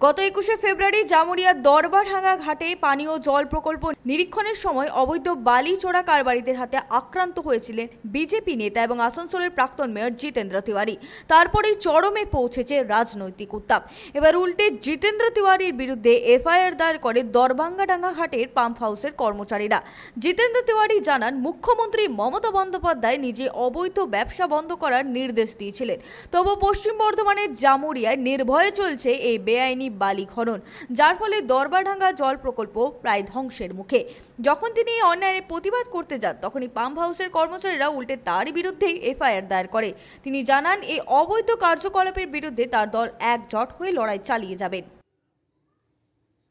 গত 21শে ফেব্রুয়ারি জামুরিয়ার দরবারডাঙ্গা ঘাটে পানীয় জল প্রকল্প নিরীক্ষণের সময় অবৈধ বালি চোরা কারবারিদের হাতে আক্রান্ত হয়েছিলেন বিজেপি নেতা এবং আসানসোলের প্রাক্তন মেয়র জিতেন্দ্র তিওয়ারি। তারপরেই চরমে পৌঁছেছে রাজনৈতিক উত্তাপ। এবার উল্টে জিতেন্দ্র তিওয়ারির বিরুদ্ধে এফআইআর দায়ের করে দরবারডাঙ্গা ঘাটের পাম্প হাউসের কর্মচারীরা। জিতেন্দ্র তিওয়ারি জানান, মুখ্যমন্ত্রী মমতা বন্দ্যোপাধ্যায় নিজে অবৈধ ব্যবসা বন্ধ করার নির্দেশ দিয়েছিলেন। তবু পশ্চিম বর্ধমানের জামুরিয়ায় নির্ভয়ে চলছে এই বেআইনি বালি খনন, যার ফলে দরবারডাঙ্গা জল প্রকল্প প্রায় ধ্বংসের মুখে। যখন তিনি এই অন্যায়ের প্রতিবাদ করতে যান, তখনই পাম্প হাউসের কর্মচারীরা উল্টে তারই বিরুদ্ধে এফআইআর দায়ের করে। তিনি জানান, এই অবৈধ কার্যকলাপের বিরুদ্ধে তার দল একজোট হয়ে লড়াই চালিয়ে যাবেন।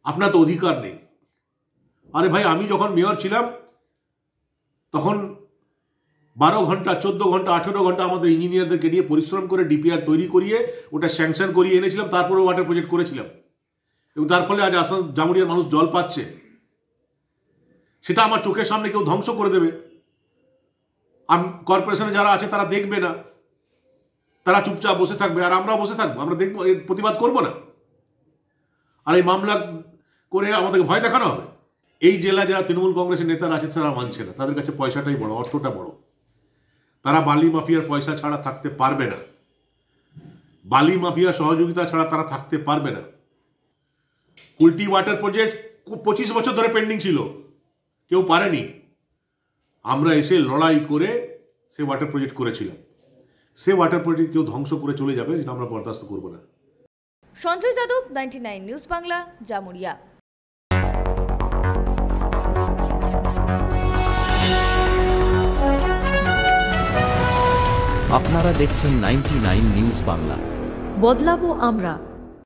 আপনার তো অধিকার নেই। আরে ভাই, আমি যখন মেয়র ছিলাম তখন 12 ঘন্টা, 14 ঘন্টা, 18 ঘন্টা আমাদের ইঞ্জিনিয়ারদেরকে নিয়ে পরিশ্রম করে ডিপিআর তৈরি করিয়ে ওটা স্যাংশন করিয়ে এনেছিলাম, তারপরে ওয়াটার প্রজেক্ট করেছিলাম এবং তার ফলে আজ আসাম জামুরিয়ার মানুষ জল পাচ্ছে। সেটা আমার চোখের সামনে কেউ ধ্বংস করে দেবে, কর্পোরেশনে যারা আছে তারা দেখবে না, তারা চুপচাপ বসে থাকবে আর আমরা বসে থাকবো, আমরা দেখবো, এর প্রতিবাদ করবো না। আর এই মামলা করে আমাদেরকে ভয় দেখানো হবে। এই জেলা যারা তৃণমূল কংগ্রেসের নেতারা আছে তারা মানছে না, তাদের কাছে পয়সাটাই বড়, অর্থটা বড়। তারা বালি মাফিয়ার পয়সা ছাড়া থাকতে পারবে না, বালি মাফিয়ার সহযোগিতা ছাড়া তারা থাকতে পারবে না। কুলটি ওয়াটার প্রজেক্ট 25 বছর ধরে পেন্ডিং ছিল, কেউ পারেনি। আমরা এসে লড়াই করে সে ওয়াটার প্রজেক্ট করেছিলাম। সে ওয়াটার প্রজেক্ট কেউ ধ্বংস করে চলে যাবে, যেটা আমরা বরদাস্ত করবো না। সঞ্জয় যাদব, 99 নিউজ বাংলা, জামুরিয়া। আপনারা দেখছেন 99 নিউজ বাংলা। বদলাবো আমরা।